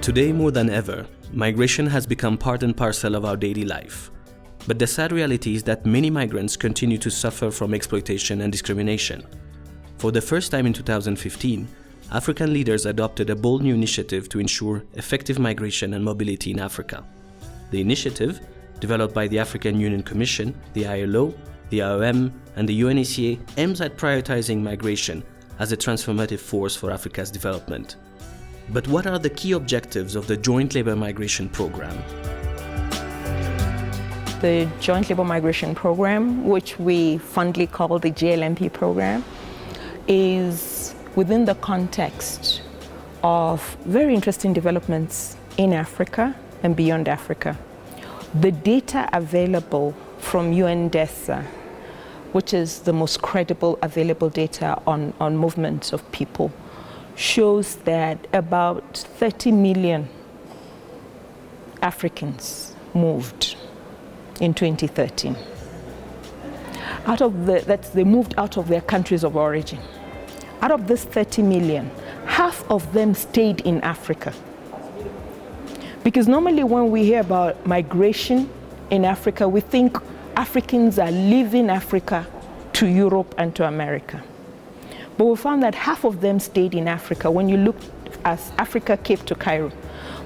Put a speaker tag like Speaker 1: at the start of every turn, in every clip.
Speaker 1: Today more than ever, migration has become part and parcel of our daily life. But the sad reality is that many migrants continue to suffer from exploitation and discrimination. For the first time in 2015, African leaders adopted a bold new initiative to ensure effective migration and mobility in Africa. The initiative, developed by the African Union Commission, the ILO, the IOM, and the UNHCR, aims at prioritizing migration as a transformative force for Africa's development. But what are the key objectives of the Joint Labour Migration Programme?
Speaker 2: The Joint Labour Migration Programme, which we fondly call the JLMP Programme, is within the context of very interesting developments in Africa and beyond Africa. The data available from UNDESA, which is the most credible available data on movements of people, shows that about 30 million Africans moved in 2013. They moved out of their countries of origin. Out of this 30 million, half of them stayed in Africa. Because normally when we hear about migration in Africa, we think Africans are leaving Africa to Europe and to America. But we found that half of them stayed in Africa when you look at Africa, Cape to Cairo.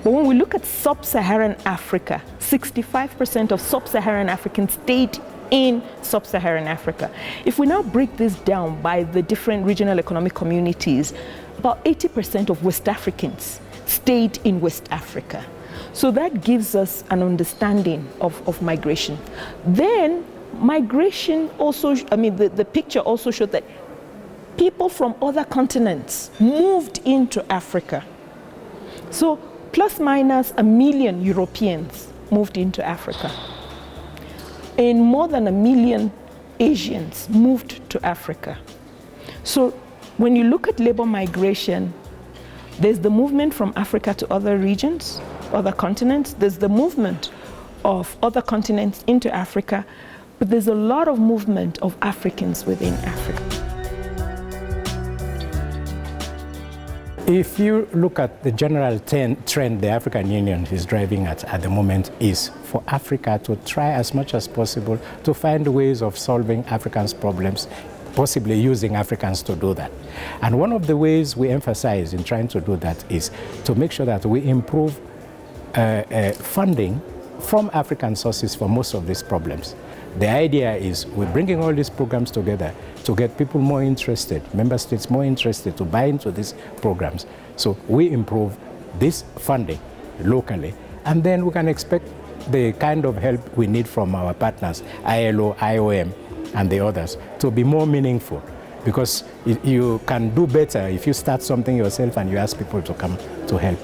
Speaker 2: But when we look at sub-Saharan Africa, 65% of sub-Saharan Africans stayed in sub-Saharan Africa. If we now break this down by the different regional economic communities, about 80% of West Africans stayed in West Africa. So that gives us an understanding of migration. Then migration also, the picture also showed that people from other continents moved into Africa. So plus minus 1 million Europeans moved into Africa. And more than 1 million Asians moved to Africa. So when you look at labor migration, there's the movement from Africa to other regions, other continents. There's the movement of other continents into Africa, but there's a lot of movement of Africans within Africa.
Speaker 3: If you look at the general trend the African Union is driving at the moment is for Africa to try as much as possible to find ways of solving Africans' problems, possibly using Africans to do that. And one of the ways we emphasize in trying to do that is to make sure that we improve funding from African sources for most of these problems. The idea is we're bringing all these programs together to get people more interested, member states more interested to buy into these programs. So we improve this funding locally, and then we can expect the kind of help we need from our partners, ILO, IOM, and the others, to be more meaningful. Because you can do better if you start something yourself and you ask people to come to help.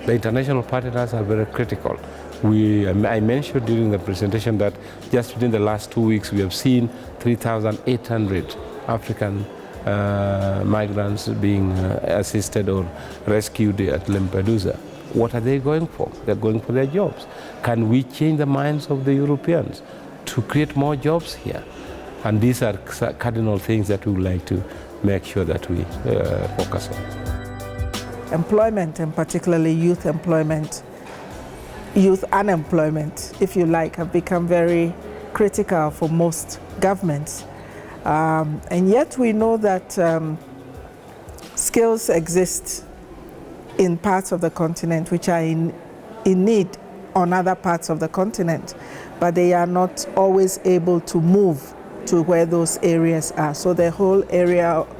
Speaker 4: The international partners are very critical. I mentioned during the presentation that just within the last 2 weeks we have seen 3,800 African migrants being assisted or rescued at Lampedusa. What are they going for? They're going for their jobs. Can we change the minds of the Europeans to create more jobs here? And these are cardinal things that we would like to make sure that we focus on.
Speaker 5: Employment, and particularly youth employment, youth unemployment, if you like, have become very critical for most governments. And yet we know that skills exist in parts of the continent which are in need on other parts of the continent, but they are not always able to move to where those areas are. So the whole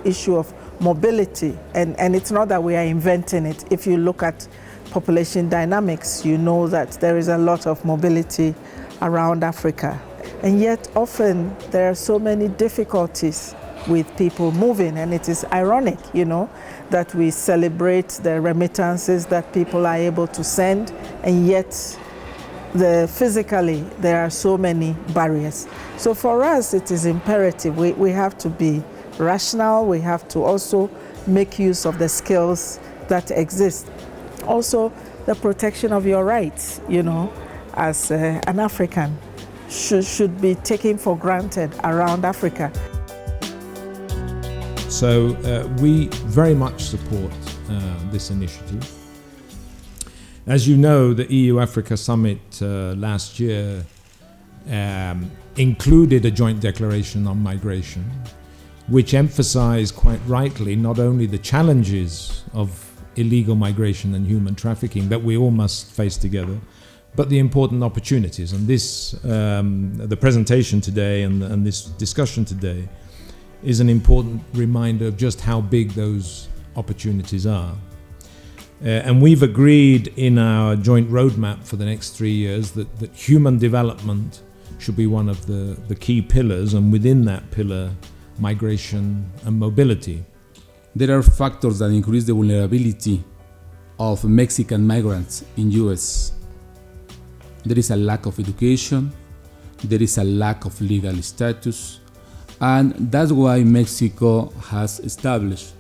Speaker 5: issue of mobility, and it's not that we are inventing it. If you look at population dynamics, you know that there is a lot of mobility around Africa. And yet often there are so many difficulties with people moving, and it is ironic, that we celebrate the remittances that people are able to send, and yet physically there are so many barriers. So for us it is imperative, we have to be rational, we have to also make use of the skills that exist. Also, the protection of your rights, as an African, should be taken for granted around Africa.
Speaker 6: So we very much support this initiative. As you know, the EU-Africa Summit last year included a joint declaration on migration, which emphasized quite rightly not only the challenges of illegal migration and human trafficking that we all must face together, but the important opportunities. And this, the presentation today and this discussion today is an important reminder of just how big those opportunities are. And we've agreed in our joint roadmap for the next 3 years that human development should be one of the key pillars, and within that pillar, migration and mobility.
Speaker 7: There are factors that increase the vulnerability of Mexican migrants in US. There is a lack of education, there is a lack of legal status, and that's why Mexico has established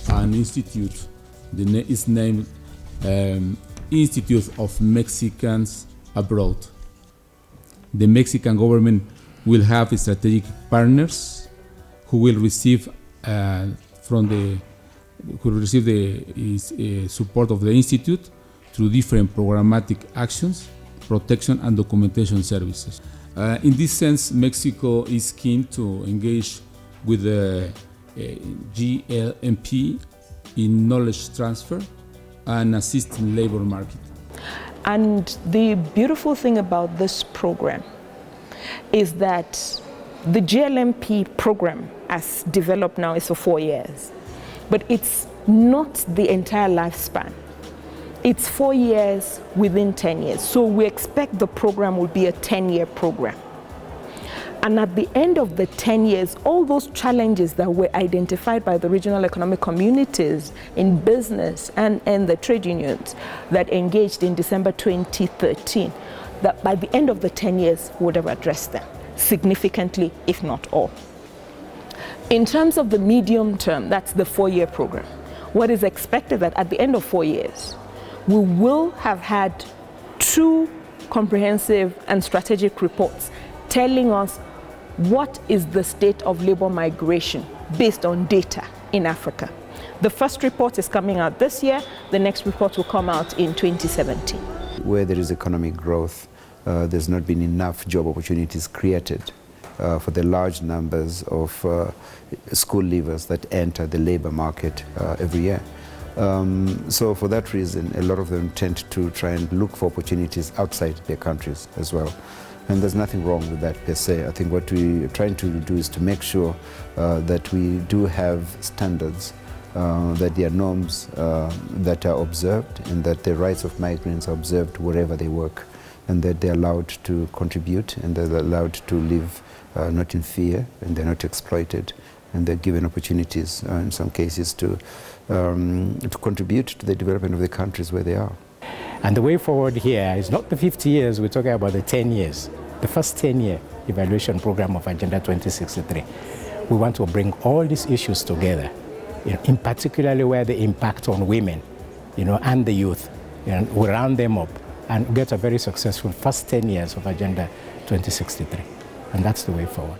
Speaker 7: an institute. It's named Institute of Mexicans Abroad. The Mexican government will have strategic partners who will receive the support of the institute through different programmatic actions, protection and documentation services. In this sense, Mexico is keen to engage with the GLMP in knowledge transfer and assist in labor market.
Speaker 2: And the beautiful thing about this program is that the GLMP program, as developed now, is for 4 years. But it's not the entire lifespan. It's 4 years within 10 years. So we expect the program will be a 10-year program. And at the end of the 10 years, all those challenges that were identified by the regional economic communities in business and the trade unions that engaged in December 2013, that by the end of the 10 years, we would have addressed them significantly, if not all. In terms of the medium term, that's the 4-year program. What is expected that at the end of 4 years, we will have had 2 comprehensive and strategic reports telling us what is the state of labor migration based on data in Africa. The first report is coming out this year. The next report will come out in 2017.
Speaker 8: Where there is economic growth, there's not been enough job opportunities created for the large numbers of school leavers that enter the labor market every year. So for that reason, a lot of them tend to try and look for opportunities outside their countries as well. And there's nothing wrong with that per se. I think what we're trying to do is to make sure that we do have standards, that there are norms that are observed, and that the rights of migrants are observed wherever they work, and that they're allowed to contribute, and they're allowed to live not in fear, and they're not exploited, and they're given opportunities in some cases to contribute to the development of the countries where they are.
Speaker 3: And the way forward here is not the 50 years, we're talking about the 10 years, the first 10-year evaluation program of Agenda 2063. We want to bring all these issues together, in particularly where the impact on women, and the youth, we round them up and get a very successful first 10 years of Agenda 2063. And that's the way forward.